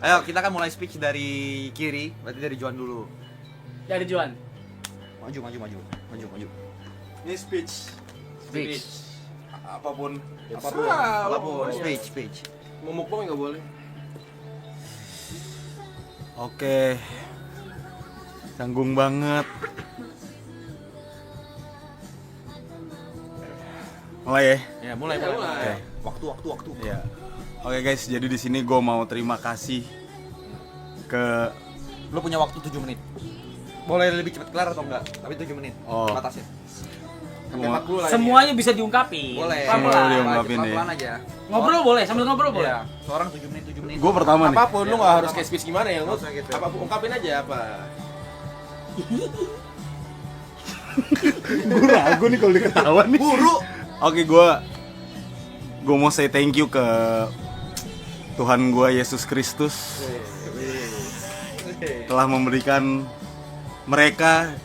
Ayo kita kan mulai speech dari kiri, berarti dari Juan dulu. Dari Juan. Maju. Ini speech. Apapun. Apapun, speech. Mau mukbang nggak boleh. Oke. Tanggung banget. Mulai ya? Ya, mulai. Oke. Waktu. Ya. Oke guys, jadi di sini gue mau terima kasih ke. Lu punya waktu 7 menit. Boleh lebih cepat kelar atau enggak? Tapi 7 menit. Oh. Batasin. Sampai Semua. 40 lah. Semuanya bisa diungkapin. Boleh. Pelan-pelan. Semua diungkapin. Pelan-pelan aja. Ngobrol boleh, sambil ngobrol boleh. Iya. Seorang 7 menit. Gue pertama nih. Apapun, lu nggak Ya, harus pertama. kayak speech gimana ya, lu Nggak usah gitu. apapun ungkapin aja apa. Gue ragu nih kalau diketawa nih. Buru. Oke, gue mau say thank you ke Tuhan gue Yesus Kristus telah memberikan mereka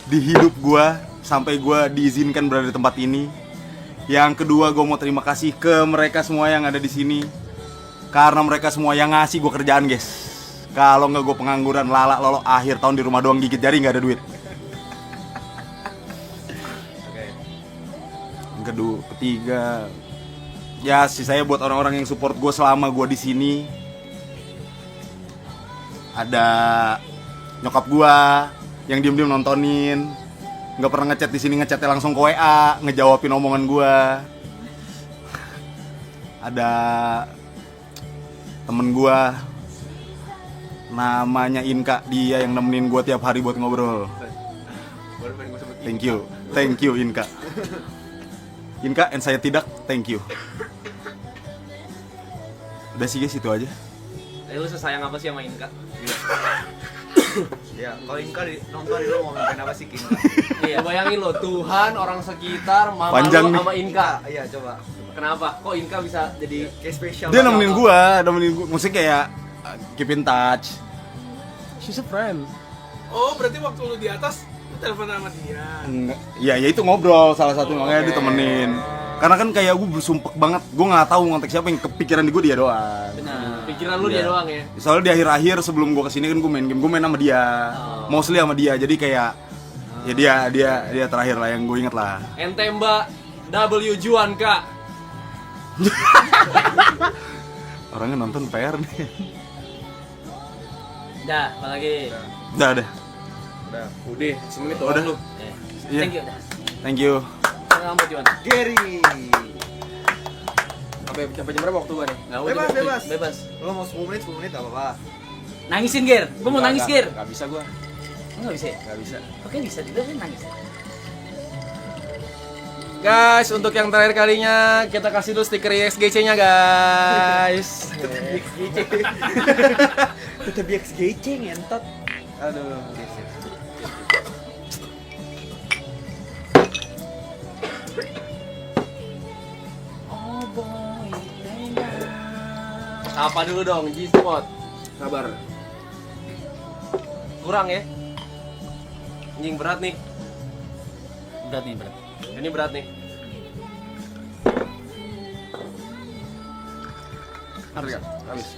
di hidup gue sampai gue diizinkan berada di tempat ini. Yang kedua, gue mau terima kasih ke mereka semua yang ada di sini karena mereka semua yang ngasih gue kerjaan, guys. Kalau nggak gue pengangguran, lolo akhir tahun di rumah doang gigit jari nggak ada duit. Yang kedua, ketiga, ya sisanya buat orang-orang yang support gue selama gue di sini. Ada nyokap gue yang diem-diem nontonin, nggak pernah ngechat di sini, ngechatnya langsung ke WA, ngejawabin omongan gue. Ada temen gue, namanya Inka, dia yang nemenin gue tiap hari buat ngobrol. Thank you Inka. Inka, and saya tidak, thank you. Udah sih guys, itu aja. Lu sesayang apa sih sama Inka? Ya, kalau Inka nonton lu mau ngapain apa sih Inka? Iya, bayangin lo, Tuhan, orang sekitar, mama Panjang lu nih. sama Inka. Iya, coba. Kenapa? Kok Inka bisa jadi Kayak spesial. Iya, Dia nemenin gua, musik kayak keep in touch. She's a friend. Oh, berarti waktu lu di atas lu telepon sama dia. Enggak. Ya itu ngobrol salah satu makanya oke. ditemenin. Karena kan kayak gue bersumpek banget, gue nggak tahu ngontek siapa, yang kepikiran di gue dia doang. Benar. pikiran lu dia Iya. doang ya? Soalnya di akhir-akhir sebelum gue kesini kan gue main game, gue main sama dia, mostly sama dia, jadi kayak ya dia terakhir lah yang gue inget lah. Ente Mbak W Juan Kak. Orangnya nonton PR nih. Dah, apalagi. Udah. Udah, semenit Udah. doang lu. Iya. Thank you dah. Thank you. Rambut Juan. Gary. Sampai jam berapa waktu gua nih? Nggak, Bebas, udah, bebas. Bebas. Lo mau 10 menit gak apa-apa. Nangisin, Ger. Gua mau nangis, Ger. Enggak bisa gua. Enggak bisa. Ya? Enggak bisa. Oke, bisa juga kan nangis. Guys, untuk yang terakhir kalinya kita kasih dulu stiker IXGC-nya, guys. Tetep XGC ngentot. Aduh. Oh boy, Apa dulu dong, G-Spot. Sabar. Kurang ya? Anjing berat nih. berat nih, berat. Ini berat nih. Harga. Habis.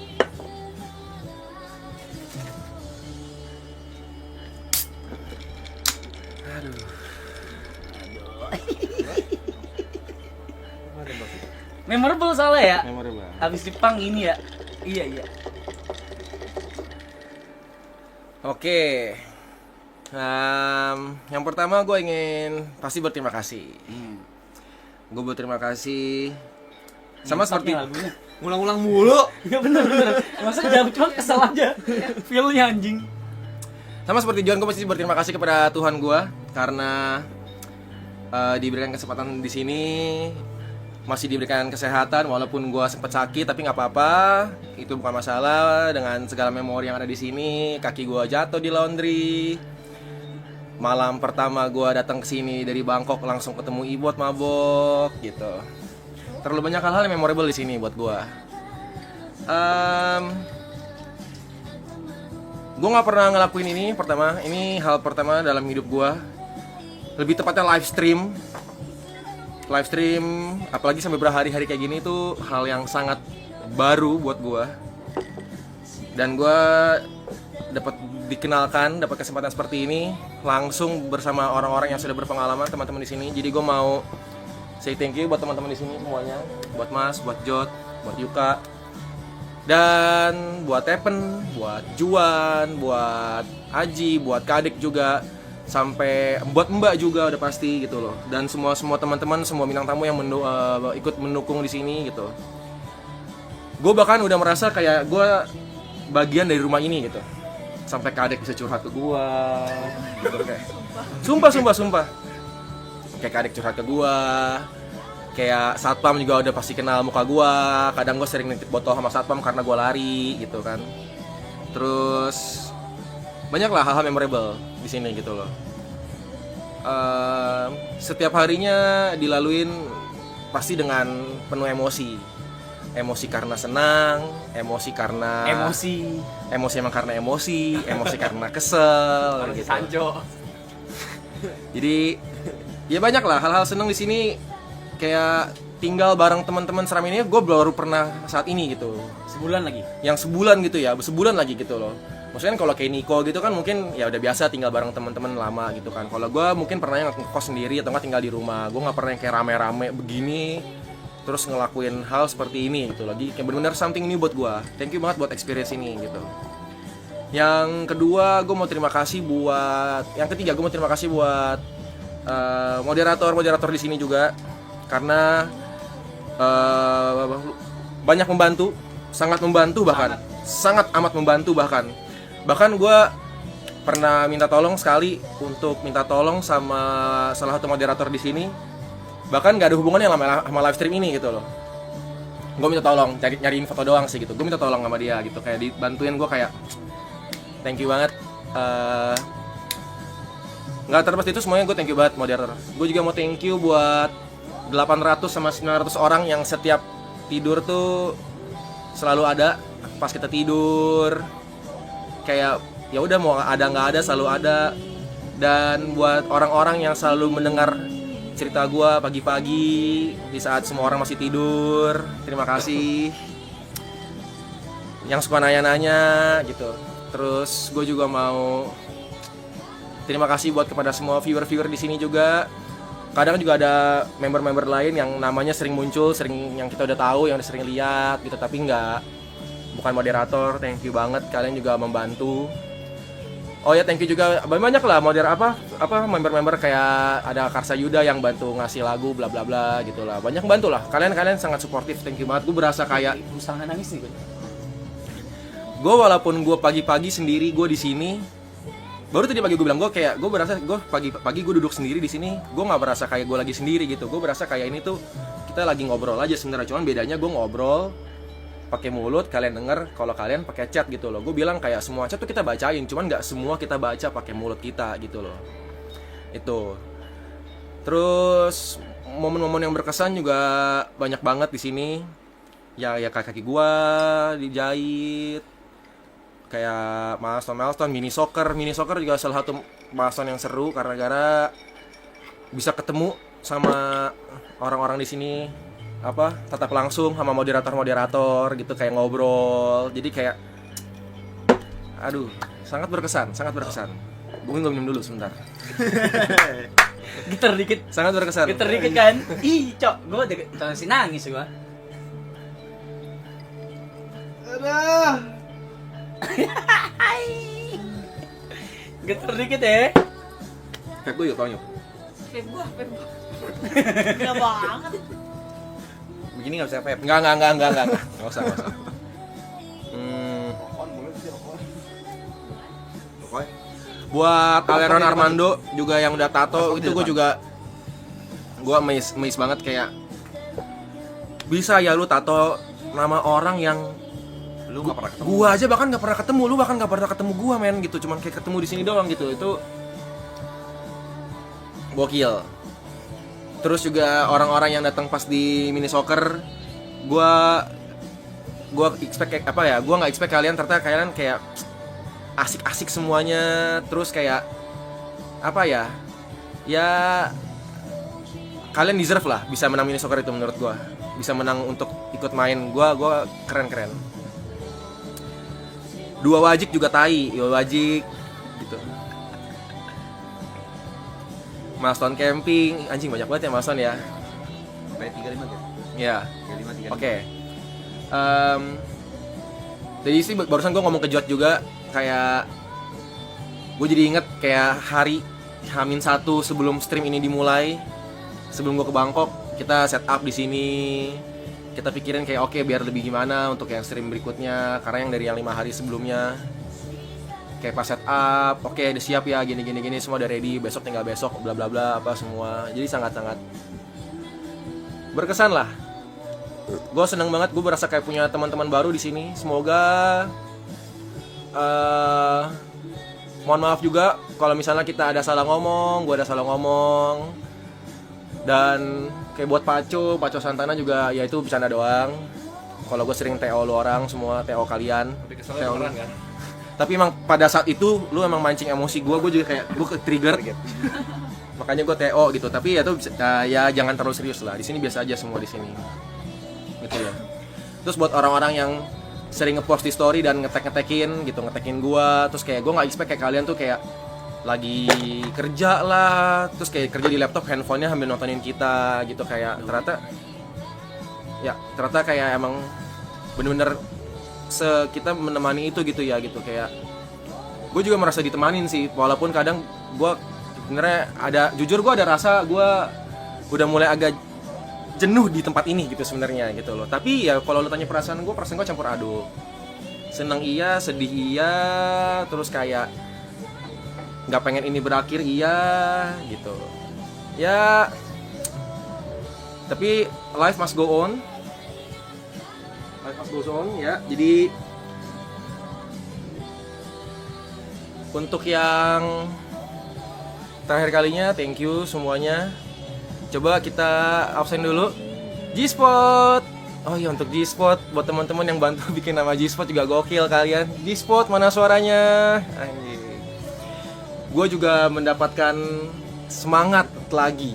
Memorable soalnya ya. Memorable. Habis di pang ini ya. Iya. Oke. Yang pertama gue ingin pasti berterima kasih. Gue berterima kasih sama seperti lagunya. Ngulang-ulang mulu. Iya bener. Masa jauh cuma kesel aja. Feel-nya anjing. sama seperti John, gue pasti berterima kasih kepada Tuhan gue karena diberikan kesempatan di sini, masih diberikan kesehatan walaupun gue sempat sakit, tapi nggak apa-apa, itu bukan masalah. Dengan segala memori yang ada di sini, kaki gue jatuh di laundry. Malam pertama gue datang ke sini dari Bangkok langsung ketemu Ibot mabok gitu. Terlalu banyak hal-hal yang memorable di sini buat gue. Gue nggak pernah ngelakuin ini. Ini hal pertama dalam hidup gue. Lebih tepatnya live stream, apalagi sampai berhari-hari kayak gini, itu hal yang sangat baru buat gue. Dan gue dapat dikenalkan, dapat kesempatan seperti ini langsung bersama orang-orang yang sudah berpengalaman, teman-teman di sini. Jadi gue mau say thank you buat teman-teman di sini semuanya, buat Mas, buat Jot, buat Yuka, dan buat Tepen, buat Juan, buat Aji, buat Kadek juga, sampai buat Mbak juga udah pasti gitu loh. Dan semua teman-teman, semua bintang tamu yang ikut mendukung di sini gitu. Gue bahkan udah merasa kayak gue bagian dari rumah ini gitu. Sampai Kadek bisa curhat ke gue gitu, kayak sumpah kayak Kadek curhat ke gue, kayak satpam juga udah pasti kenal muka gue. Kadang gue sering nitip botol sama satpam karena gue lari gitu kan. Terus banyak lah hal-hal memorable di sini gitu loh. Setiap harinya dilaluin pasti dengan penuh emosi karena senang, emosi emang karena emosi karena kesel gitu. Sanjo. Jadi ya banyak lah hal-hal senang di sini, kayak tinggal bareng teman-teman seram ini. Gue baru pernah saat ini gitu, Sebulan lagi. yang sebulan gitu ya, sebulan lagi gitu loh. Maksudnya kalau kayak Niko gitu kan mungkin ya udah biasa tinggal bareng teman-teman lama gitu kan. Kalau gue mungkin pernah yang ngekos sendiri atau nggak tinggal di rumah. Gue nggak pernah yang kayak rame-rame begini terus ngelakuin hal seperti ini gitu lagi, kayak benar-benar something new buat gue. Thank you banget buat experience ini gitu. Yang kedua, gue mau terima kasih buat, yang ketiga gue mau terima kasih buat moderator di sini juga, karena banyak membantu, sangat membantu bahkan, sangat amat membantu bahkan gue pernah minta tolong sekali untuk minta tolong sama salah satu moderator di sini. Bahkan gak ada hubungannya sama live stream ini gitu loh. Gue minta tolong, nyariin foto doang sih gitu. Gue minta tolong sama dia gitu, kayak dibantuin gue, kayak thank you banget. Gak terlepas itu semuanya gue thank you banget moderator. Gue juga mau thank you buat 800 sama 900 orang yang setiap tidur tuh selalu ada pas kita tidur. Kayak ya udah mau ada nggak ada selalu ada. Dan buat orang-orang yang selalu mendengar cerita gue pagi-pagi di saat semua orang masih tidur, terima kasih. Yang suka nanya-nanya gitu. Terus gue juga mau terima kasih buat kepada semua viewer-viewer di sini juga. Kadang juga ada member-member lain yang namanya sering muncul, yang kita udah tahu, yang udah sering lihat gitu, tapi bukan moderator. Thank you banget, kalian juga membantu. Oh ya, thank you juga banyak lah member-member, kayak ada Karsa Yuda yang bantu ngasih lagu bla bla bla gitu lah. Banyak bantu lah. Kalian sangat suportif. Thank you banget. Gue berasa kayak Usaha nangis nih gue. Gue walaupun gue pagi-pagi sendiri gue di sini. Baru tadi pagi gue bilang gue berasa gue pagi gue duduk sendiri di sini. Gue nggak berasa kayak gue lagi sendiri gitu. Gue berasa kayak ini tuh kita lagi ngobrol aja sebenarnya. Cuman bedanya gue ngobrol pakai mulut, kalian denger kalau kalian pakai chat gitu loh. Gue bilang kayak semua chat tuh kita bacain, cuman nggak semua kita baca pakai mulut kita gitu loh. Itu. Terus momen-momen yang berkesan juga banyak banget di sini. Ya kaki gua dijahit. Kayak milestone mini soccer juga salah satu milestone yang seru karena gara bisa ketemu sama orang-orang di sini. Tatap langsung sama moderator gitu, kayak ngobrol. Jadi kayak aduh, sangat berkesan. Gue minum dulu sebentar. Geter dikit. Sangat berkesan. Geter dikit kan. Ih, cok, gue udah nangis gue. Aduh. Geter dikit ya. Vape gue yuk, tau yuk. Vape gua. Gila banget. Begini nggak bisa vape. Nggak usah. Buat Aleron Armando juga yang udah tato, itu gue amazed banget, kayak bisa ya lu tato nama orang yang Lu nggak pernah ketemu. gua aja bahkan nggak pernah ketemu, lu bahkan nggak pernah ketemu gua men gitu, cuman kayak ketemu di sini doang gitu. Itu gokil. Terus juga orang-orang yang datang pas di mini soccer, gua expect gua nggak expect kalian, ternyata kalian kayak asik-asik semuanya. Terus kayak ya kalian deserve lah bisa menang mini soccer itu menurut gua, bisa menang untuk ikut main. Gua keren. Dua wajik juga tai, dua wajik gitu. Milestone camping, anjing banyak banget ya milestone ya. Sampai 35 gitu. Ya. 35. Oke. Jadi sih barusan gue ngomong ke Jot juga, kayak gue jadi inget kayak hari H-1 sebelum stream ini dimulai, sebelum gue ke Bangkok, kita set up di sini. Kita pikirin kayak oke, biar lebih gimana untuk yang stream berikutnya, karena yang dari yang 5 hari sebelumnya kayak pas set up, oke udah siap ya, gini semua udah ready, besok tinggal besok bla bla bla apa semua. Jadi sangat berkesan lah. Gue seneng banget, gue berasa kayak punya teman-teman baru di sini. Semoga mohon maaf juga kalau misalnya kita ada salah ngomong, gue ada salah ngomong. Dan kayak buat Paco Santana juga ya itu bercanda doang. Kalau gue sering TO lu orang semua, TO kalian. TO lu. kan? Tapi emang pada saat itu lu emang mancing emosi gue juga kayak gue ke trigger. Makanya gue TO gitu. Tapi ya tuh ya jangan terlalu serius lah. Di sini biasa aja semua di sini. Gitu ya. Terus buat orang-orang yang sering ngepost di story dan ngetekin gua, terus kayak gua nggak expect kayak kalian tuh kayak lagi kerja lah, terus kayak kerja di laptop, handphonenya sambil nontonin kita gitu, kayak ternyata kayak emang bener-bener kita menemani itu gitu ya gitu, kayak gue juga merasa ditemanin sih, walaupun kadang gue sebenarnya jujur gue ada rasa gue udah mulai agak jenuh di tempat ini gitu sebenarnya gitu loh. Tapi ya kalau lo tanya perasaan gue campur aduk. Senang iya, sedih iya, terus kayak nggak pengen ini berakhir iya gitu. Ya, tapi life must go on. Life must go on ya. Jadi untuk yang terakhir kalinya, thank you semuanya. Coba kita absen dulu. G-Spot. Oh iya, untuk G-Spot, buat teman-teman yang bantu bikin nama G-Spot juga gokil kalian. G-Spot mana suaranya? Anjir. Gue juga mendapatkan semangat lagi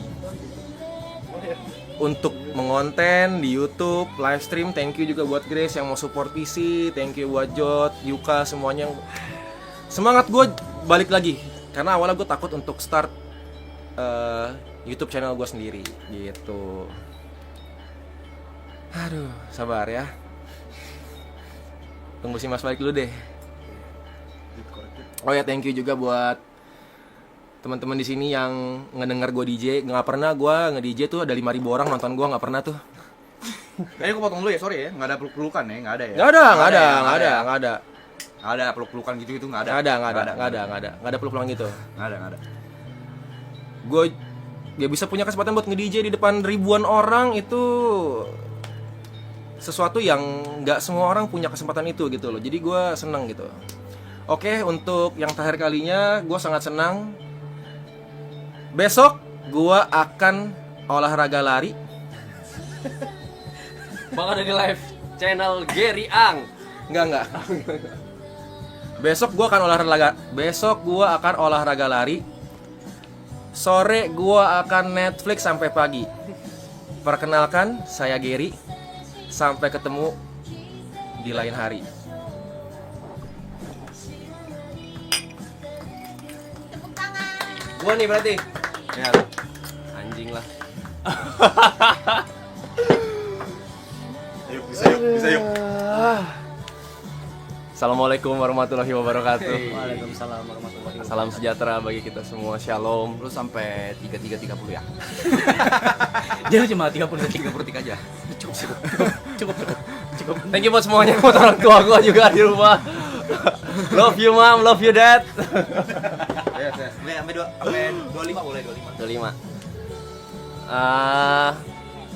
untuk mengonten di YouTube, live stream. Thank you juga buat Grace yang mau support PC. Thank you buat Jot, Yuka, semuanya. Semangat gue balik lagi. Karena awalnya gue takut untuk start YouTube channel gue sendiri gitu. Aduh, sabar ya. Tunggu si Mas balik dulu deh. Oh ya, thank you juga buat teman-teman di sini yang ngedenger gue DJ. Nggak pernah gue nge-DJ tuh ada 5.000 orang nonton gue, nggak pernah tuh. Kayaknya gue potong dulu ya, sorry ya, nggak ada peluk-pelukan ya, nggak ada ya? Nggak ada. Nggak ada peluk-pelukan gitu nggak ada. Nggak ada peluk-pelukan gitu. Nggak ada. Gue gak bisa punya kesempatan buat nge-DJ di depan ribuan orang, itu sesuatu yang gak semua orang punya kesempatan itu gitu loh. Jadi gue seneng gitu. Oke, untuk yang terakhir kalinya gue sangat senang. Besok gue akan olahraga lari. Bang ada di live channel Gary Ang. Enggak. Besok gue akan olahraga lari. Sore gua akan Netflix sampai pagi. Perkenalkan, saya Gary. Sampai ketemu di lain hari. Tepuk tangan. Gua nih berarti. Ya. Anjing lah. Bisa yuk. Assalamualaikum warahmatullahi wabarakatuh. Waalaikumsalam warahmatullahi wabarakatuh. Salam sejahtera bagi kita semua. Shalom. Lu sampai 33.30 ya? Dia cuma 30 detik. 33 aja. Cukup. Thank you buat semuanya, buat orang tua gua juga di rumah. Love you mom, love you dad. Ya, sampai 25 boleh 25. 25.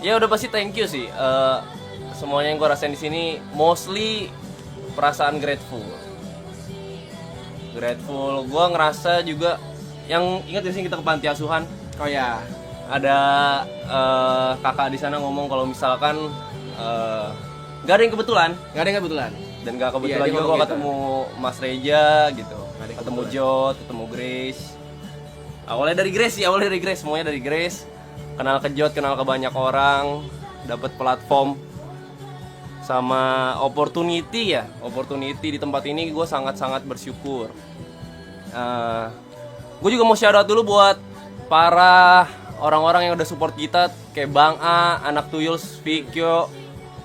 Ya udah pasti thank you sih. Semuanya yang gue rasain di sini mostly perasaan grateful. Gue ngerasa juga yang ingat di sini kita ke panti asuhan. Oh ya. Ada kakak di sana ngomong kalau misalkan nggak ada yang kebetulan. Dan gak kebetulan Iya, dia juga ngomong gue gitu. ketemu Mas Reja gitu, Ada yang ketemu kebetulan. Jot, ketemu Grace. Awalnya dari Grace, semuanya dari Grace. Kenal ke Jot, kenal ke banyak orang, dapat platform sama opportunity di tempat ini gue sangat-sangat bersyukur. Gue juga mau shout out dulu buat para orang-orang yang udah support kita kayak Bang A, Anak Tuyul, Fikyo,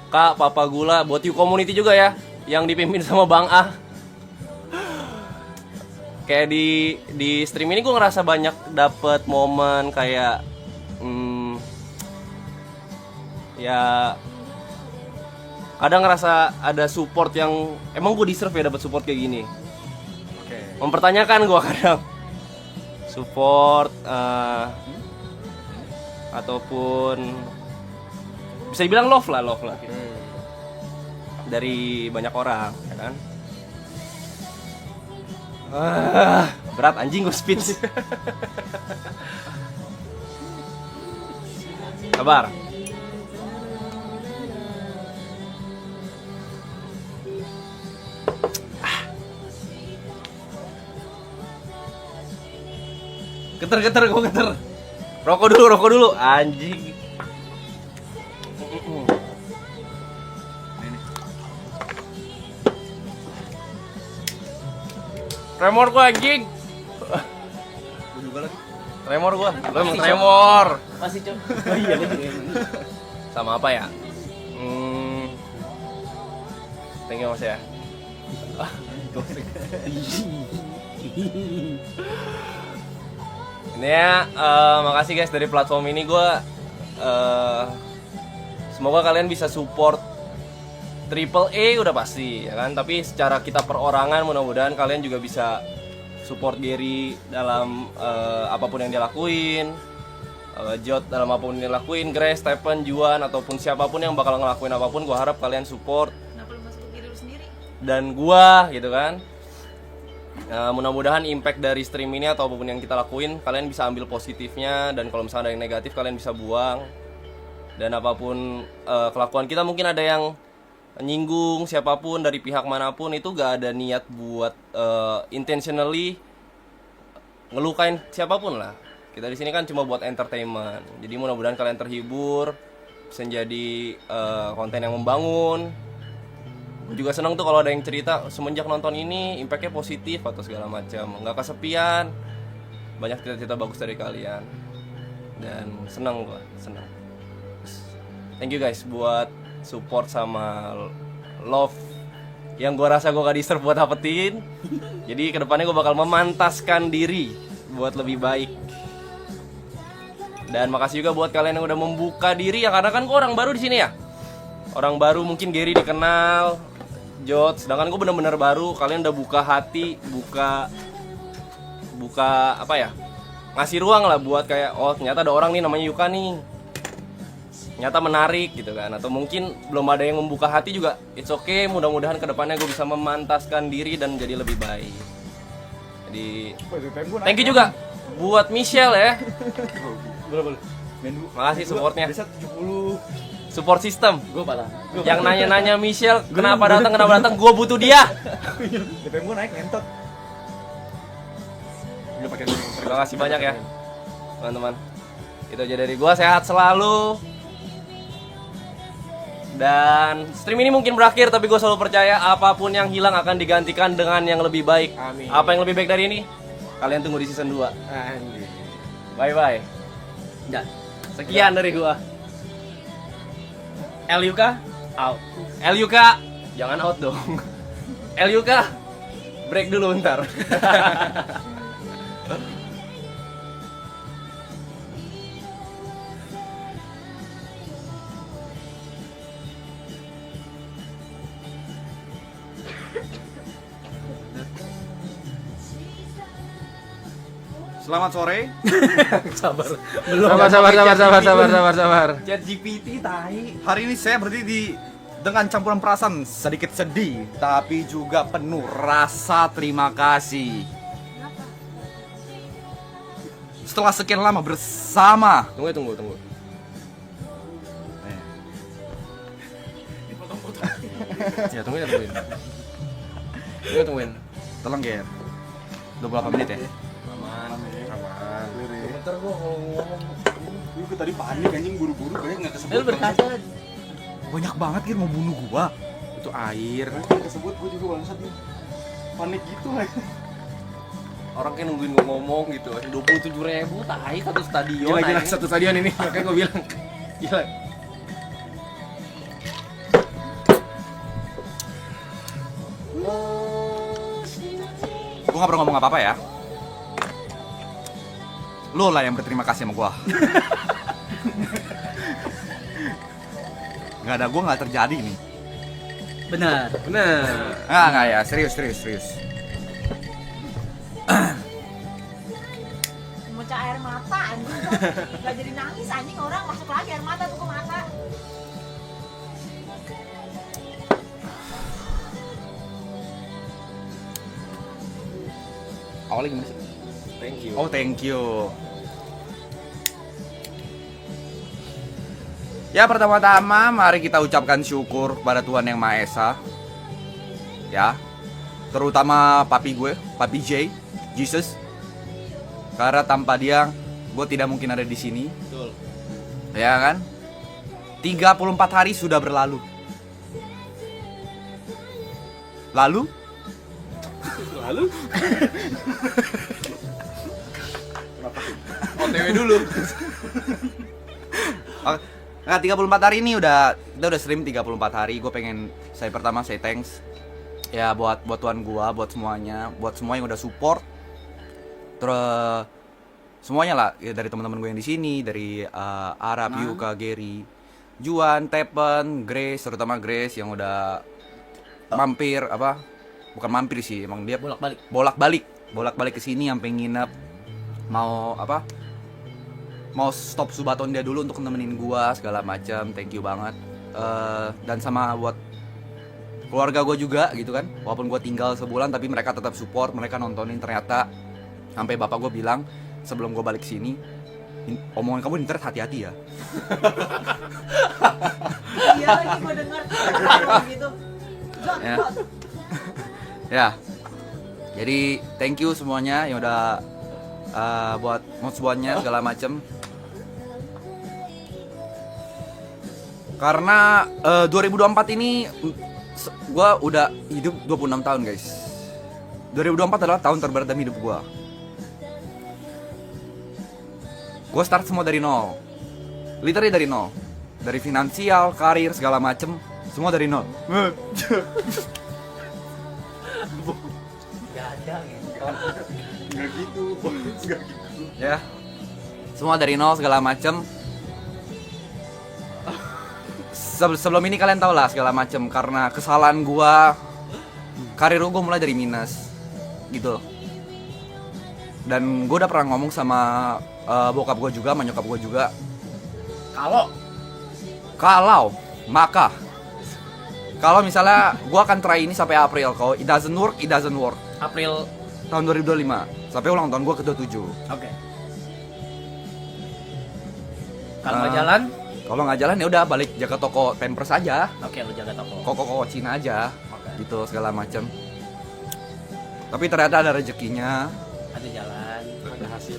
Kak, Papa Gula, buat You Community juga ya yang dipimpin sama Bang A. Kayak di stream ini gue ngerasa banyak dapet momen kayak ya kadang ngerasa ada support yang emang gue deserve ya dapet support kayak gini. Mempertanyakan gue kadang support ataupun bisa dibilang love lah gitu. Dari banyak orang ya kan. Berat anjing gue speech. Sabar. Geter gue geter. Rokok dulu anjing. Tremor gue anjing. Gue juga lagi. Tremor gue. Lo emang tremor. Masih Cok. Oh iya gue juga emang. Sama apa ya? Thank you Mas ya. Ini ya, makasih guys dari platform ini gue semoga kalian bisa support Triple A udah pasti ya kan, tapi secara kita perorangan mudah-mudahan kalian juga bisa support Gary dalam apapun yang dia lakuin, Jot dalam apapun yang dia lakuin, Grace, Stephen, Juan ataupun siapapun yang bakal ngelakuin apapun, gue harap kalian support. Kenapa lu masuk ke diri lu sendiri? Dan gua gitu kan. Mudah-mudahan impact dari stream ini atau apapun yang kita lakuin kalian bisa ambil positifnya, dan kalau misalnya ada yang negatif kalian bisa buang. Dan apapun kelakuan kita, mungkin ada yang nyinggung siapapun dari pihak manapun, itu gak ada niat buat intentionally ngelukain siapapun lah. Kita di sini kan cuma buat entertainment. Jadi mudah-mudahan kalian terhibur, bisa jadi konten yang membangun. Gue juga seneng tuh kalau ada yang cerita semenjak nonton ini impactnya positif atau segala macam, nggak kesepian, banyak cerita-cerita bagus dari kalian, dan seneng gue, seneng. Thank you guys buat support sama love yang gue rasa gue gak deserve buat dapetin. Jadi kedepannya gue bakal memantaskan diri buat lebih baik. Dan makasih juga buat kalian yang udah membuka diri ya, karena kan gue orang baru di sini ya. Orang baru, mungkin Gary dikenal, Jot, sedangkan gue bener-bener baru. Kalian udah buka hati, buka apa ya, ngasih ruang lah buat kayak, oh ternyata ada orang nih namanya Yuka nih, ternyata menarik gitu kan. Atau mungkin belum ada yang membuka hati juga, it's okay. Mudah-mudahan kedepannya gue bisa memantaskan diri dan jadi lebih baik. Jadi thank you juga buat Michelle ya. Boleh. Makasih supportnya. Bisa 70. Support system. Gue parah. Yang nanya-nanya Michelle kenapa datang, gue butuh dia. DPM gue naik ngentot. Terima kasih banyak ya teman-teman. Itu aja dari gue, sehat selalu. Dan stream ini mungkin berakhir, tapi gue selalu percaya apapun yang hilang akan digantikan dengan yang lebih baik. Amin. Apa yang lebih baik dari ini? Kalian tunggu di season 2. Anjir. Bye-bye. Enggak. Sekian dari gue. Lyuka out. Lyuka, jangan out dong. Lyuka, break dulu bentar. Selamat sore. Sabar. Sabar. Chat GPT tai. Hari ini saya berdiri dengan campuran perasaan sedikit sedih, tapi juga penuh rasa terima kasih. Setelah sekian lama bersama. Tunggu. Ya, tungguin. Tolong Ger. 28 menit ya. Aman. Bentar gua kalau ngomong. Gue tadi panik anjing, buru-buru kayak enggak kesebut. Lu berkaca. Banyak banget gitu mau bunuh gua. Itu air. Tersebut gua juga bangsat nih. Panik gitu lah. Orang kan nungguin gua ngomong gitu. 27.000 tai satu stadion. Gila anjing. satu stadion ini. Makanya gue bilang. Gila. Gua nggak perlu ngomong apa-apa ya. Lo lah yang berterima kasih sama gua. Nggak ada gua nggak terjadi nih. Benar. Benar. Nggak ya, serius. Mecah air mata anjing tuh. Gak jadi nangis anjing, orang masuk lagi air mata tuh ke mata. Awalnya gimana sih? Thank you. Oh, thank you. Ya, pertama-tama mari kita ucapkan syukur kepada Tuhan Yang Maha Esa. Ya. Terutama papi gue, Papi J, Jesus. Karena tanpa dia gue tidak mungkin ada di sini. Betul. Ya kan? 34 hari sudah berlalu. Lalu? OTW dulu. Oh, nggak, 34 hari ini kita udah stream 34 hari. Gue pengen pertama say thanks ya buat tuan gua, buat semuanya, buat semua yang udah support. Terus semuanya lah, ya, dari teman-teman gue yang di sini, dari Arab, Yuka, Gary, Juan, Tepen, Grace, terutama Grace yang udah mampir bukan mampir sih, emang dia bolak-balik ke sini sampai nginep, mau stop Subaton dia dulu untuk nemenin gua segala macam. Thank you banget. Dan sama buat keluarga gua juga gitu kan, walaupun gua tinggal sebulan tapi mereka tetap support, mereka nontonin. Ternyata sampai bapak gua bilang sebelum gua balik sini, omongan kamu di internet hati-hati ya. Iya lagi gue denger gitu. Ya. Ya. Jadi thank you semuanya yang udah buat modswannya segala macem. Karena 2024 ini gua udah hidup 26 tahun guys. 2024 adalah tahun terberat dalam hidup gua. Gua start semua dari nol. Literally dari nol. Dari finansial, karir, segala macem, semua dari nol. Gak ada gitu. Nggak gitu. Ya. Semua dari nol segala macem. Sebelum ini kalian tau lah segala macem, karena kesalahan gua, karir gua mulai dari minus gitu. Dan gua udah pernah ngomong sama bokap gua juga, sama nyokap gua juga. Kalau misalnya gua akan try ini sampai April. Kalau it doesn't work. April. Tahun 2025 sampai ulang tahun gua ke-27. Oke. Kalau nggak jalan, Kalau nggak jalan ya udah balik jaga toko Pampers aja. oke lu jaga toko. Koko Cina aja. Oke. Gitu segala macam. Tapi ternyata ada rezekinya. Ada jalan. Ada hasil.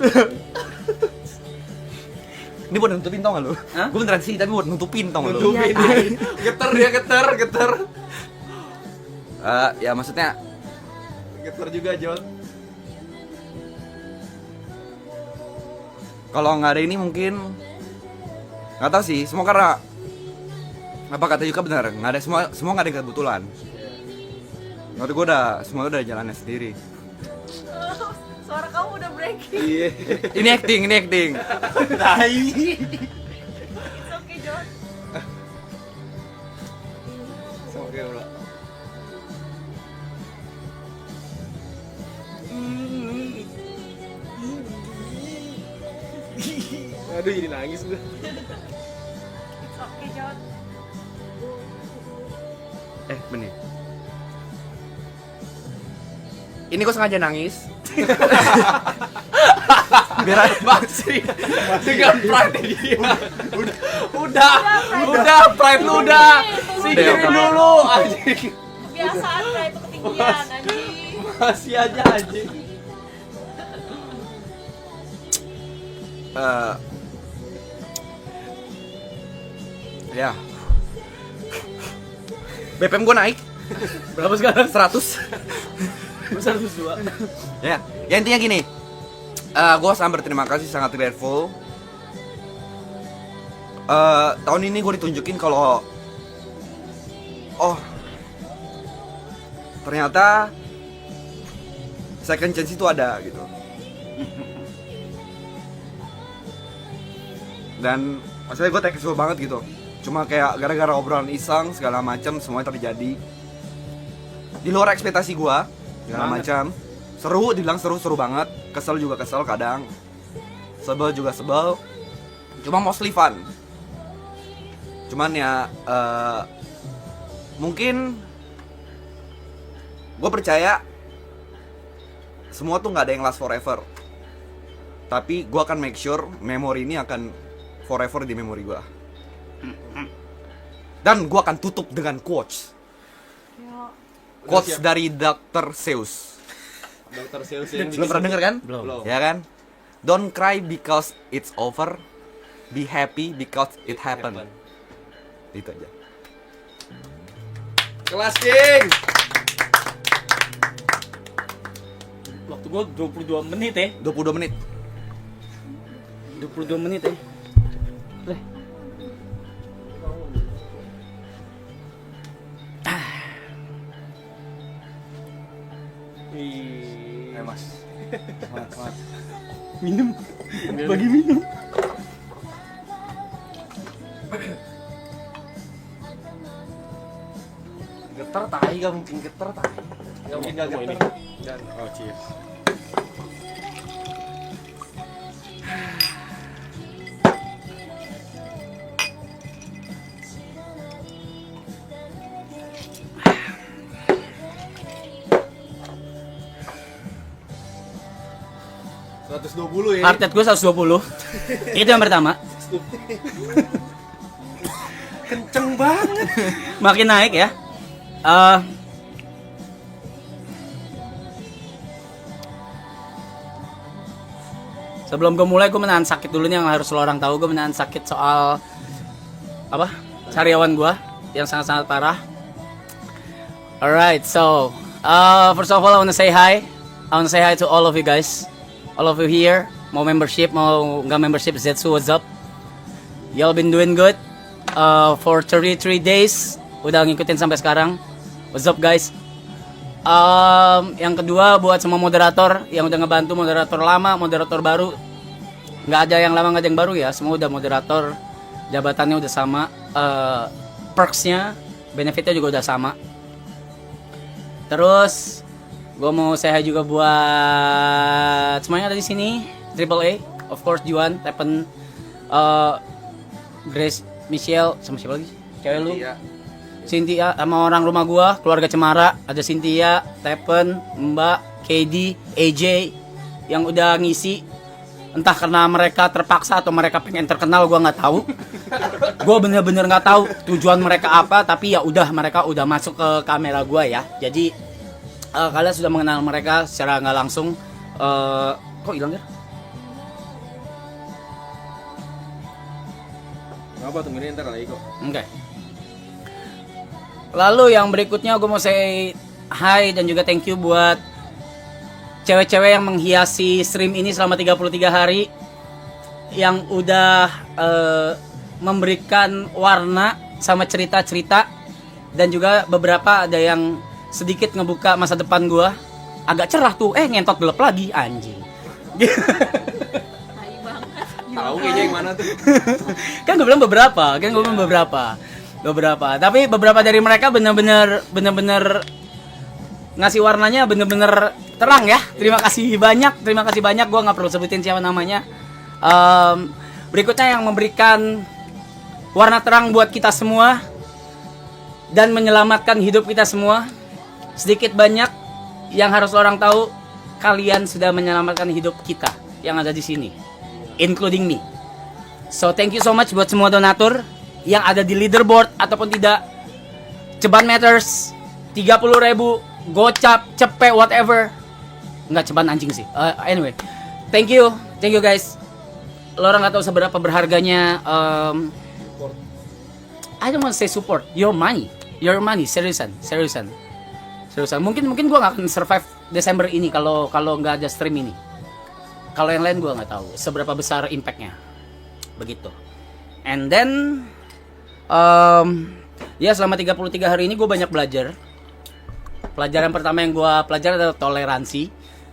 Ini buat nutupin tau gak lu? Hah? Gue beneran sih tapi buat nutupin tau gak lu? Nutupin. Geter dia, geter. Ya maksudnya Geter juga, John. kalau nggak ada ini mungkin nggak tahu sih, semua karena apa kata Yuka benar, nggak ada semua nggak ada kebetulan. Menurut gue semua udah jalannya sendiri. Suara kamu udah breaking. Iya. Ini acting. It's okay, John. Oke, bro. Aduh, jadi nangis gue. It's okay, John. Bener. Ini gue sengaja nangis. Biar Masih dengan pride dia. Udah pride lu udah. Singkirin dulu anjing. Kebiasaan kayak itu ketinggian anjing. Masih aja anjing. Ya. BPM gue naik Berapa sekarang? 100. 102. Ya, ya intinya gini. Gue sangat berterima kasih, sangat grateful. Tahun ini gue ditunjukin kalau ternyata second chance itu ada gitu. Dan maksudnya gue thankful banget gitu. Cuma kayak gara-gara obrolan iseng segala macam semuanya terjadi di luar ekspektasi gue segala macam. Seru, dibilang seru banget. Kesel juga kesel kadang. Sebel juga sebel. Cuma mostly fun. Cuman ya mungkin gue percaya semua tuh nggak ada yang last forever. Tapi gue akan make sure memori ini akan forever di memori gue. Dan gue akan tutup dengan quotes. Quotes dari Dr. Seuss. Dokter Seuss yang Belum pernah denger kan? Belum. Ya kan? Don't cry because it's over. Be happy because it happened. Itu aja. Kelas King. Waktu gua 22 menit ya. 22 menit. 22 menit ya. Leh. Mas. Minum. Bagi minum. Getar tai gak mungkin getar tai. Gak mungkin gak getar. Dan cheers. Heart rate gue 120. Itu yang pertama. Kenceng banget. Makin naik ya. Sebelum gue mulai, gue menahan sakit dulu nih yang harus lo orang tahu. Gue menahan sakit soal apa? Karyawan gue yang sangat-sangat parah. Alright, so first of all I wanna say hi. I wanna say hi to all of you guys, all of you here. Mau membership, mau nggak membership, Zetsu, what's up? Y'all been doing good for 33 days. Udah ngikutin sampai sekarang. What's up guys? Yang kedua buat semua moderator yang udah ngebantu, moderator lama, moderator baru. Nggak ada yang lama, nggak ada yang baru ya. Semua udah moderator, jabatannya udah sama, perksnya, benefitnya juga udah sama. Terus gue mau say hi juga buat semuanya ada di sini. Triple A, of course Juan, Tepen, Grace, Michelle, sama siapa lagi? Cewek lu? Cynthia, sama orang rumah gua, keluarga Cemara, ada Cynthia, Tepen, Mbak, KD, AJ yang udah ngisi. Entah karena mereka terpaksa atau mereka pengen terkenal, gua nggak tahu. Gua bener-bener nggak tahu tujuan mereka apa, tapi ya udah mereka udah masuk ke kamera gua ya. Jadi kalian sudah mengenal mereka secara nggak langsung. Kok hilang ya? Apa tungguin ntar lagi kok. Oke. Lalu yang berikutnya gue mau say hi dan juga thank you buat cewek-cewek yang menghiasi stream ini selama 33 hari, yang udah memberikan warna sama cerita-cerita, dan juga beberapa ada yang sedikit ngebuka masa depan gue. Agak cerah tuh, ngentot gelap lagi anjing. Tai banget. Tahu kayaknya yang mana tuh. Kan gue bilang beberapa, tapi beberapa dari mereka benar-benar ngasih warnanya benar-benar terang ya. Terima kasih banyak, gue nggak perlu sebutin siapa namanya. Berikutnya yang memberikan warna terang buat kita semua dan menyelamatkan hidup kita semua. Sedikit banyak yang harus orang tahu, kalian sudah menyelamatkan hidup kita yang ada di sini, including me. So thank you so much buat semua donatur yang ada di leaderboard ataupun tidak. Ceban matters, 30.000, gocap, cepet, whatever. Nggak ceban anjing sih. Anyway, thank you guys. Lo orang nggak tahu seberapa berharganya. I don't want to say support, your money your money, seriusan. Mungkin gue nggak akan survive Desember ini kalau nggak ada stream ini. Kalau yang lain gue nggak tahu seberapa besar impactnya. Begitu. And then ya selama 33 hari ini gue banyak belajar. Pelajaran pertama yang gue pelajari adalah toleransi,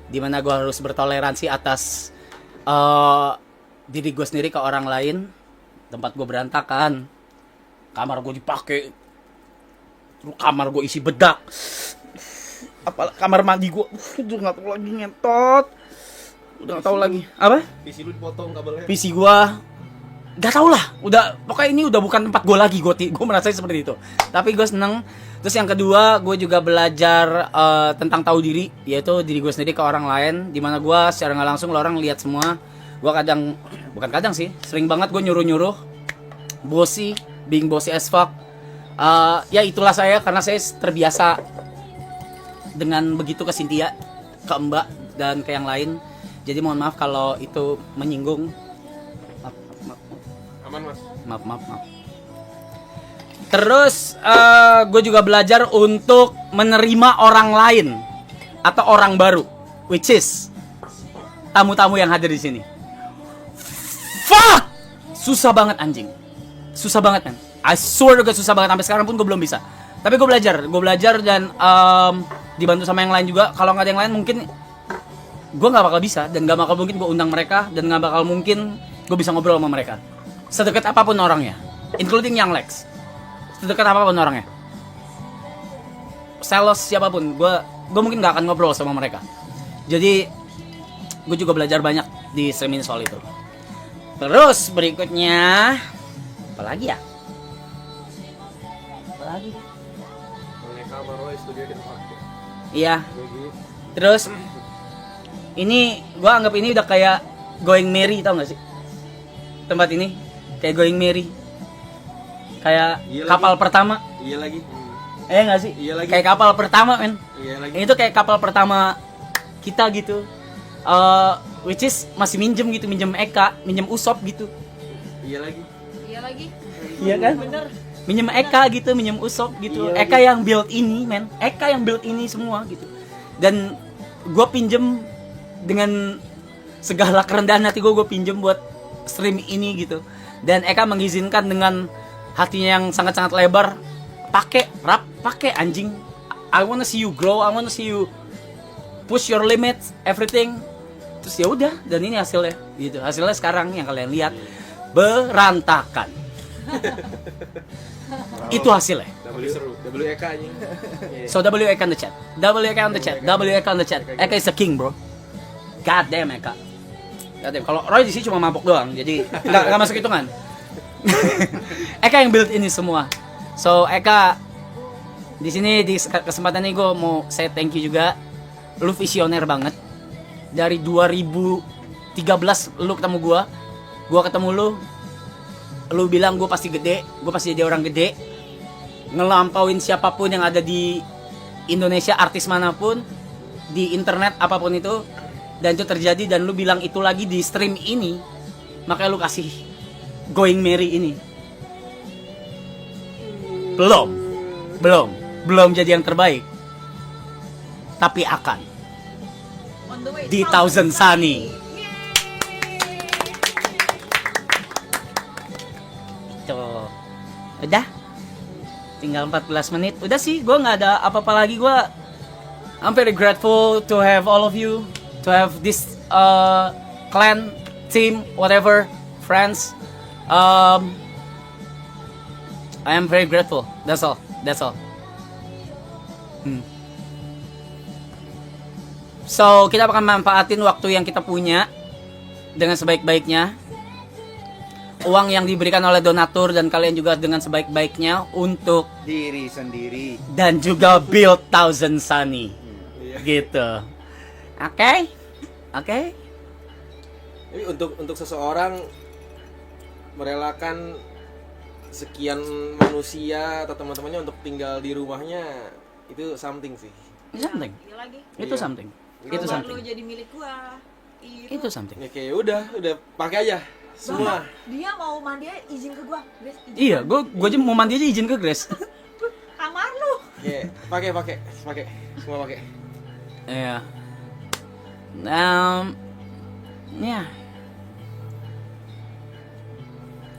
dimana gue harus bertoleransi atas diri gue sendiri ke orang lain. Tempat gue berantakan, kamar gue dipakai, kamar gue isi bedak, apa kamar mandi gue udah nggak tahu lagi ngentot, udah nggak tahu lagi apa PC lu dipotong kabelnya. PC gue nggak tahu lah, udah pokoknya ini udah bukan tempat gue lagi. Gue merasa seperti itu, tapi gue seneng. Terus yang kedua, gue juga belajar tentang tahu diri, yaitu diri gue sendiri ke orang lain, dimana gue secara nggak langsung orang lihat semua. Gue bukan kadang sih, sering banget gue nyuruh bossy, being bossy as fuck. Ya itulah saya, karena saya terbiasa dengan begitu ke Cynthia, ke Mbak, dan ke yang lain. Jadi mohon maaf kalau itu menyinggung. Aman, Mas. Maaf. Terus gue juga belajar untuk menerima orang lain atau orang baru, which is tamu-tamu yang hadir di sini. Fuck! Susah banget anjing. Susah banget man. I swear juga susah banget, sampai sekarang pun gue belum bisa. Tapi gue belajar dan dibantu sama yang lain juga. Kalau nggak ada yang lain mungkin gue nggak bakal bisa, dan nggak bakal mungkin gue undang mereka, dan nggak bakal mungkin gue bisa ngobrol sama mereka. Sedekat apapun orangnya, including Young Lex. Sedekat apapun orangnya, sales siapapun, gue mungkin nggak akan ngobrol sama mereka. Jadi gue juga belajar banyak di stream ini soal itu. Terus berikutnya apa lagi ya? Boneka baru studio kita pakai. Iya. Terus ini gue anggap ini udah kayak Going Merry, tau gak sih? Tempat ini kayak Going Merry, kayak Iya kapal lagi. pertama. Iya lagi. Gak sih? Iya lagi. Kayak kapal pertama men. Iya lagi. Ini tuh kayak kapal pertama kita gitu. Which is masih minjem Eka, minjem Usop gitu. Iya lagi. Iya kan? Bener. Minjem Eka gitu, minjem Usop gitu. Iya Eka yang build ini men. Eka yang build ini semua gitu. Dan gue pinjem dengan segala kerendahan hati gue pinjem buat stream ini gitu. Dan Eka mengizinkan dengan hatinya yang sangat-sangat lebar. Pakai anjing. I wanna see you grow, I wanna see you push your limits, everything. Terus ya udah, dan ini hasilnya gitu. Hasilnya sekarang yang kalian lihat berantakan. Itu hasilnya. WK anjing. So WK on the chat. WK on the chat. Eka is a king, bro. God damn Eka. God damn. Kalau Roy di sini cuma mabok doang, jadi enggak masuk hitungan. Eka yang build ini semua. So Eka, di sini di kesempatan ini gue mau say thank you juga. Lu visioner banget. Dari 2013 lu ketemu gua ketemu lu bilang gue pasti gede, gue pasti jadi orang gede, ngelampauin siapapun yang ada di Indonesia, artis manapun, di internet apapun itu, dan itu terjadi, dan lu bilang itu lagi di stream ini, makanya lu kasih Going Merry ini. Belum jadi yang terbaik, tapi akan di Thousand Sunny. Itu udah tinggal 14 menit. Udah sih, gue nggak ada apa-apa lagi. I'm very grateful to have all of you, to have this clan, team, whatever, friends. I am very grateful. That's all. So, kita akan manfaatin waktu yang kita punya dengan sebaik-baiknya. Uang yang diberikan oleh donatur dan kalian juga dengan sebaik-baiknya untuk Diri sendiri. dan juga build Thousand Sunny. Gitu. Oke? Jadi untuk seseorang merelakan sekian manusia atau teman-temannya untuk tinggal di rumahnya, itu something sih. Something. Iya lagi. Itu something. Itu Kalau something. lu jadi milik gua. Itu something. Ya kayak udah pakai aja semua. Dia mau mandi izin ke gua. Grace, izin Iya, mandi. gue aja mau mandi aja izin ke Grace. Kamar Pakai. Semua pakai. Iya. Ya.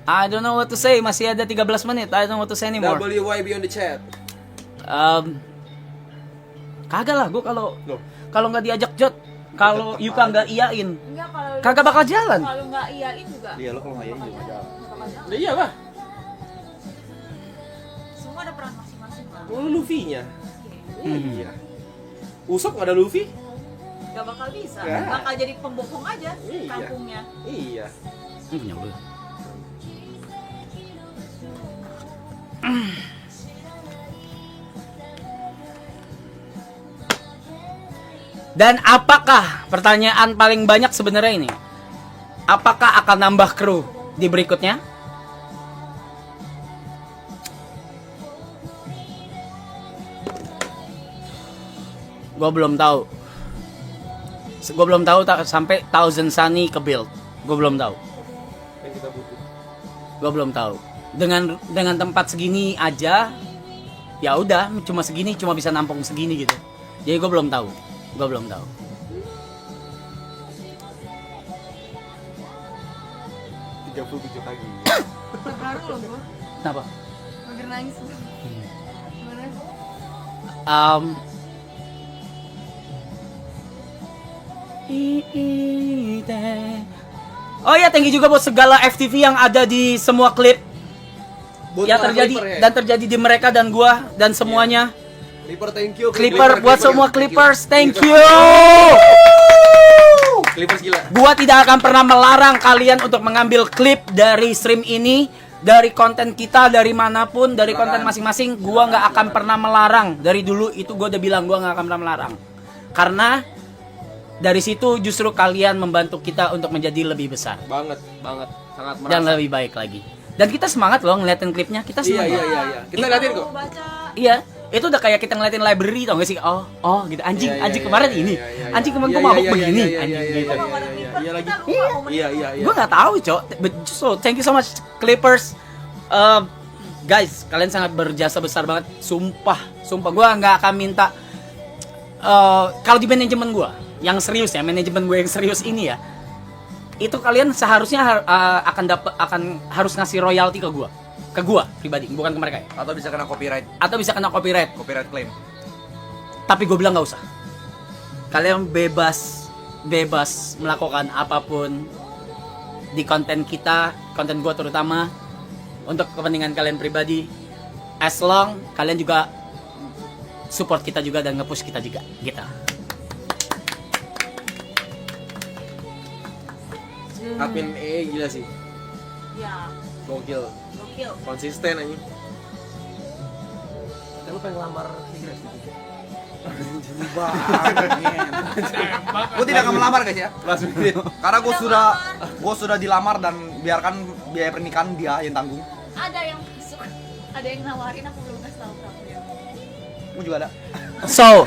I don't know what to say. Masih ada 13 menit. I don't know what to say anymore. WYB on the chat. Kagak lah, gue Loh. kalau nggak diajak Jot, kalau Yuka nggak iyain, Enggak kalau kagak bakal jalan. Kalau nggak iyain juga. Iya lo kalau nggak iya juga jalan. Nah, iya lah. Semua ada peran masing-masing lah. Lu Luffy-nya. Iya. Usop nggak ada Luffy? Gak bakal bisa. Ya. Bakal jadi pembohong aja Iya. kampungnya. Iya. Punya gue. Dan apakah pertanyaan paling banyak sebenarnya ini? Apakah akan nambah kru di berikutnya? Gue belum tahu. Gue belum tahu sampai Thousand Sunny ke build. Gue belum tahu. Yang kita butuh. Gue belum tahu. Dengan tempat segini aja, ya udah, cuma segini, cuma bisa nampung segini gitu. Jadi gue belum tahu. 37 pagi. Terbaru loh gue. Kenapa? Hampir nangis. Gimana? Oh ya, thank you juga buat segala FTV yang ada di semua klip Buat yang para terjadi Clipper, ya? dan terjadi di mereka dan gua dan semuanya. Clipper, thank you. Clipper buat semua Clippers, thank you. Clippers gila. Gua tidak akan pernah melarang kalian untuk mengambil klip dari stream ini, dari konten kita, dari manapun, dari konten masing-masing. Gua nggak akan pernah melarang. Dari dulu itu gua udah bilang gua nggak akan pernah melarang. Karena dari situ justru kalian membantu kita untuk menjadi lebih besar Banget. Sangat dan merasa. lebih baik lagi. Dan kita semangat loh ngeliatin klipnya. Kita Iya, semangat. iya. Kita liatin kok. Mau baca. Iya, itu udah kayak kita ngeliatin library tau gak sih? Oh gitu. Anjing, Iya, anjing iya, kemarin iya, ini. iya, iya, Anjing kemarin iya, gua mabuk iya, begini. iya, iya, Anjing iya, gitu. iya, Kalau ada iya, Clipper, iya lagi. kita lupa momen Iya. Gue nggak tahu, Cok. So, thank you so much Clippers. Guys, kalian sangat berjasa besar banget. Sumpah. Gue nggak akan minta. Kalau di manajemen gue, yang serius ya, manajemen gue yang serius ini ya, itu kalian seharusnya harus ngasih royalti ke gue pribadi, bukan ke mereka ya. Atau bisa kena copyright Atau bisa kena copyright. claim. Tapi gue bilang nggak usah. Kalian bebas melakukan apapun di konten kita, konten gue terutama, untuk kepentingan kalian pribadi. As long kalian juga support kita juga dan nge-push kita juga, gitu. Admin gila sih. Ya, Gokil. gokil. Konsisten aja. Lu pengen ngelamar Tigres gitu. Gue tidak akan melamar guys ya. Langsung dia. Karena gue sudah dilamar dan biarkan biaya pernikahan dia yang tanggung. Ada yang masuk, ada yang nawarin, aku belum kasih tahu kamu ya. Gue juga ada. So,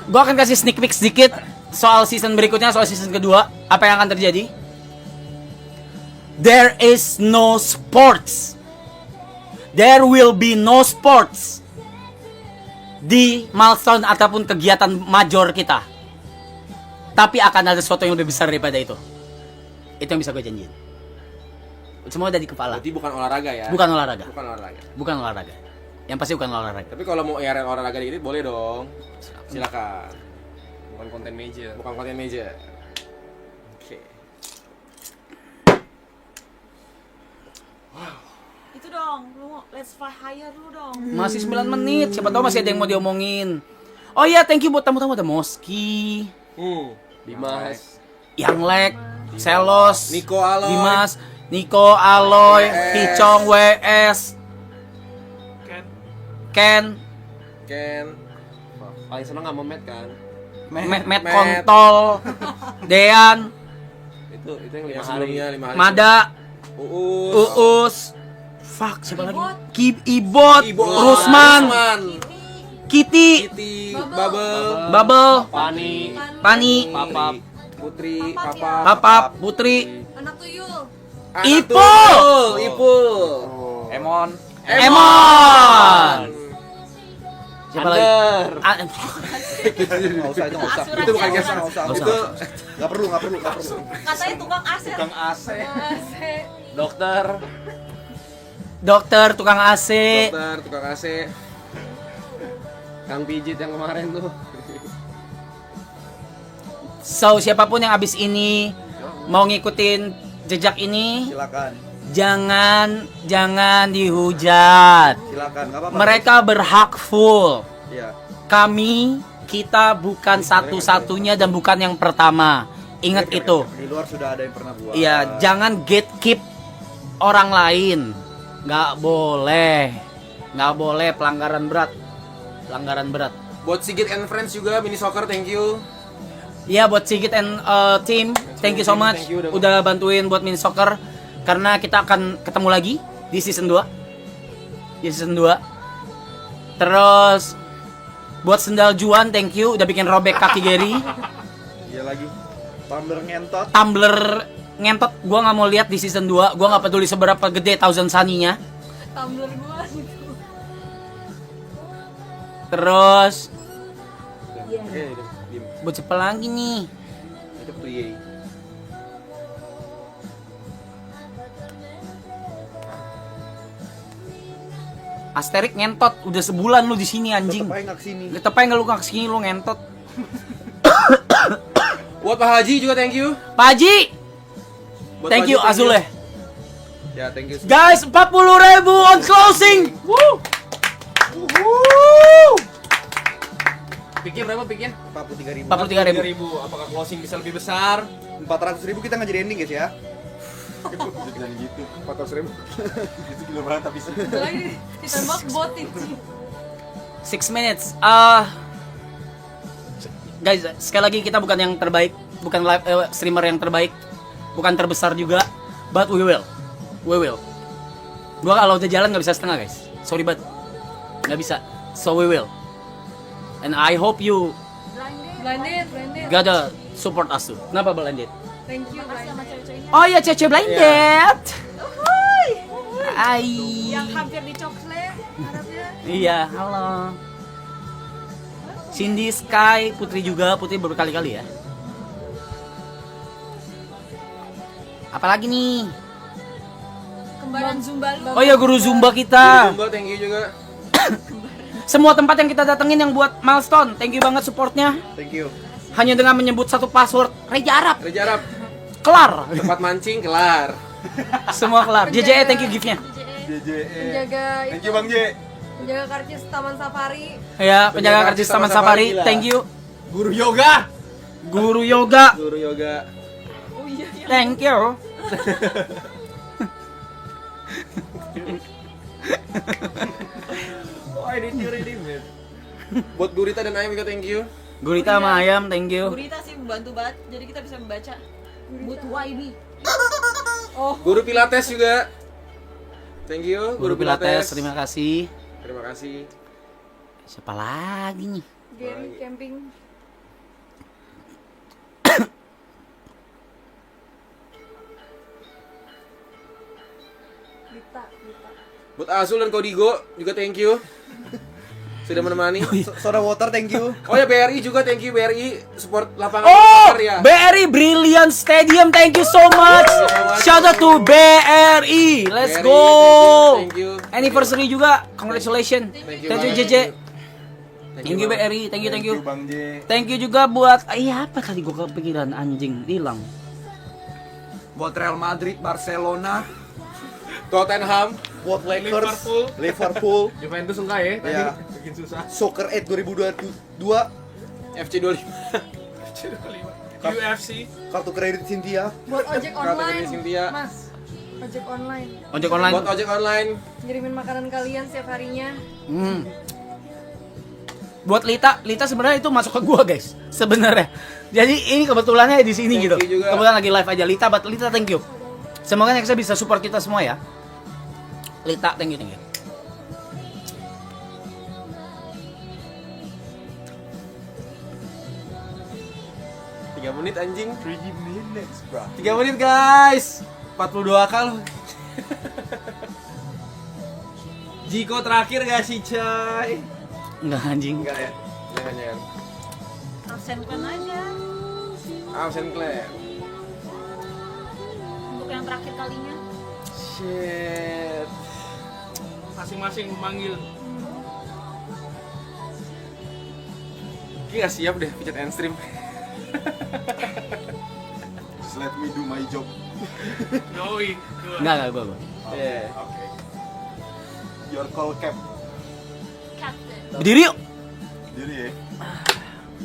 gue akan kasih sneak peek sedikit soal season berikutnya, soal season kedua, apa yang akan terjadi. There is no sports. There will be no sports di milestone ataupun kegiatan major kita. Tapi akan ada sesuatu yang lebih besar daripada itu. Itu yang bisa gue janjiin. Semua ada di kepala. Berarti bukan olahraga ya? Bukan olahraga. Bukan olahraga. Bukan olahraga. Yang pasti bukan olahraga. Tapi kalau mau airin olahraga dikit boleh dong. Silakan. Bukan konten meja. Bukan konten meja. Oke. Itu dong, lu let's fly higher dulu dong. Masih 9 menit, siapa tahu masih ada yang mau diomongin. Oh iya, thank you buat tamu-tamu, ada Moski, Dimas. Yang Lek, Selos, Niko Aloy. Dimas, Niko Aloy, WS. Hicong WS, Ken. Ken, Paling seneng sama Matt kan. Met Kontol, Dean, Itu yang 5 Yang hari. sebelumnya 5 hari. Mada, Uus. Uus, fuck siapa lagi? Ibot. Ibot, Rusman, Kitty, Kitty, Bubble, Bubble, Pani. Pani, Papap. Putri, Papap Papa, ya? Papap, Putri, Anak tuyul. Anak Ipul. Ipul. Emon. Emon. Siapa lagi? Ah, Nggak usah, itu nggak usah. Itu bukan geser. Nggak usah. Itu Nggak perlu. Katanya tukang AC. Tukang AC. Dokter. dokter, tukang AC. dokter, tukang AC. Kang pijit yang kemarin tuh. So, siapapun yang abis ini mau ngikutin jejak ini, Silakan. jangan dihujat. Silakan. Nggak apa-apa. Mereka berhak full. Iya. Kita bukan satu-satunya dan bukan yang pertama. Ingat itu. Di luar sudah ada yang pernah buat. Iya, jangan gatekeep orang lain. Nggak boleh. Pelanggaran berat. Buat Sigit and Friends juga mini soccer, thank you. Iya, buat Sigit and team, thank you so much Thank you udah bantuin buat mini soccer, karena kita akan ketemu lagi di season 2. Terus buat Sendal Juan, thank you udah bikin robek kaki Gary. Iya lagi. Tumbler ngentot. Tumbler ngentot, gua nggak mau lihat di season 2. Gua nggak peduli seberapa gede Thousand Sunny-nya. Tumbler gua gitu. Terus Oke, diem. buat siapa lagi nih? Itu prie. Asterik ngentot, udah sebulan lu di sini anjing. Tetep aja nggak kesini. Tetep aja nggak lu nggak kesini, lu ngentot. Buat Pak Haji juga thank you. Pak Haji, Buat thank Pak you Haji, Azule. Ya, thank you. Guys, 40.000 on closing. Woo. Pikir berapa pikir? 43.000. 43.000. Apakah closing bisa lebih besar? 400.000 kita nggak jadi ending guys ya. Jangan gitu. 400.000. Itu gila banget tapi sih. Lagi ditembak bot itu. 6 minutes. Guys, sekali lagi kita bukan yang terbaik, bukan live streamer yang terbaik, bukan terbesar juga, but we will. Gua kalau udah jalan nggak bisa setengah guys, sorry but nggak bisa, so we will. And I hope you Blinded. gotta support us too. Kenapa blinded? Thank you, sama cewek-ceweknya. Oh ya, Cece blinded. Ai. Yang hampir dicoklet harapnya. Iya, halo. Cindy, Sky, Putri juga, Putri berkali-kali ya. Apalagi nih? Kembaran Zumba lu. Oh ya, guru Zumba kita. Zumba thank you juga. Semua tempat yang kita datengin yang buat milestone, thank you banget supportnya. Thank you. Hanya dengan menyebut satu password, Reja Arab, Reja Arab, kelar. tempat mancing kelar. Semua kelar. JJE, thank you giftnya. Penjaga Thank you Bang J. penjaga karcis Taman Safari. Ya, penjaga karcis Taman Safari, gila. thank you. Guru yoga. Guru yoga, Guru yoga. Oh iya. thank you. Buat Gurita dan Ayam juga thank you. Gurita sama Ayam, thank you. Gurita sih membantu banget, jadi kita bisa membaca Mutua ini. Guru Pilates juga. Thank you. Guru Pilates, terima kasih. Terima kasih. Siapa lagi nih? Gary camping. Lita. Buat Azul dan Kodigo juga thank you. Sudah menemani. Soda water, thank you. Oh ya BRI juga thank you, BRI support lapangan Oh, soccer ya. BRI Brilliant Stadium, thank you so much. Shout out to BRI, let's BRI, go. thank you. Anniversary juga, congratulations. Thank you Thank you banget. JJ. Thank you Bang. BRI, thank you. Bang J. Thank you juga buat, iya apa tadi gua kepikiran anjing hilang. Buat Real Madrid, Barcelona, Tottenham, buat Lakers, Liverpool, Juventus enggak ya? Tadi ya. bikin susah. Soccer 8 2022, FC 25. UFC. kartu kredit Cynthia. Buat ojek online. Cynthia. Mas, ojek online. Ojek online. Buat ojek online. Ngirimin makanan kalian setiap harinya. Buat Lita sebenarnya itu masuk ke gua guys, sebenarnya. Jadi ini kebetulannya di sini Thank gitu. you juga. Kebetulan lagi live aja Lita, thank you. Semoga next bisa support kita semua ya. Lita, thank you. 3 menit anjing. 3 minutes, bro. 3 menit guys. 42 kali. Jiko terakhir gak sih, coy? Enggak anjing. Enggak ya? Jangan. Absen kan aja. Absen Clem. Untuk yang terakhir kalinya. Shit. Masing-masing memanggil. Kayaknya gak siap deh pijat end stream. Just let me do my job. Yoi. Enggak gua. Iya. Oke. Your call cap. Captain. Berdiri yuk. Jadi ya.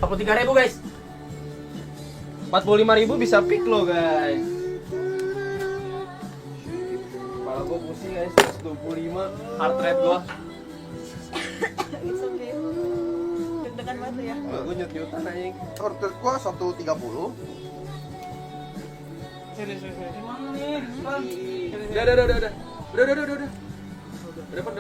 43.000 guys. 45.000 bisa pick lo guys. Kepala gue pusing guys, 125 heart rate gue. It's okay. Deg-degan banget ya. Gue nyut-nyutan anjing. Order gua 130. Sini. Udah. Depan.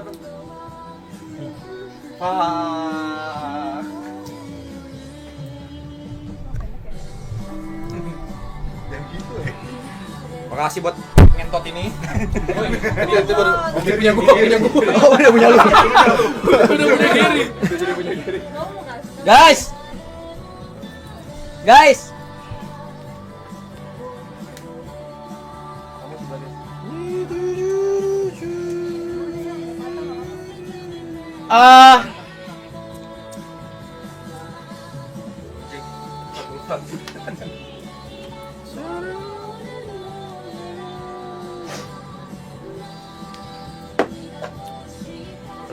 Dan gitu ya. Makasih buat ngentot ini. Itu baru punya gue. Oh, udah punya lu. Udah punya diri. Ngomong nggak sih? Guys.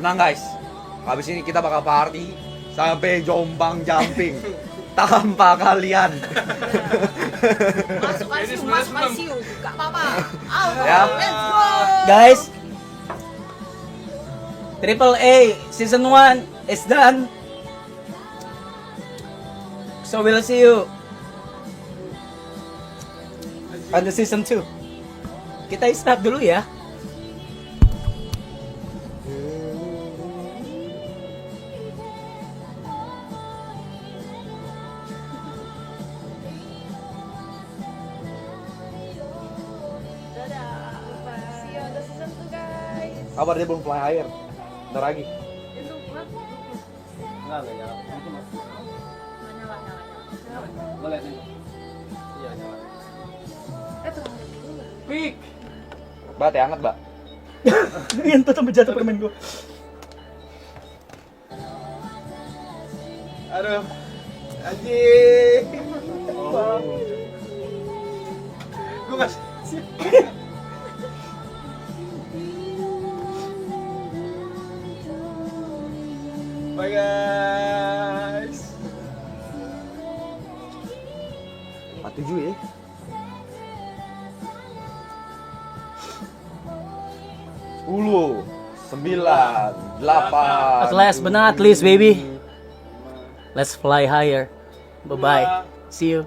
Tenang guys. Habis ini kita bakal party sampai jombang jumping tanpa kalian. Masuk ICU. Gak apa-apa. Out. Ya. Let's go. Guys, Triple A Season 1 is done. So we'll see you on the Season 2. Kita istirahat dulu ya. See you on the season 2 guys. Kabar dia belum fly air. Bentar lagi. Itu buat. Enggak nyala. Nyala. Gue liat ini. Iya nyala. Tunggu dulu. Pick. Mbak, teh hangat, Mbak. Ngentot sampai jatuh permen gua. Aduh. Anjing. Gue gak siap. Bye guys. 47 ya. 10, 9, 8. At last but not least, baby. Let's fly higher. Bye bye. See you.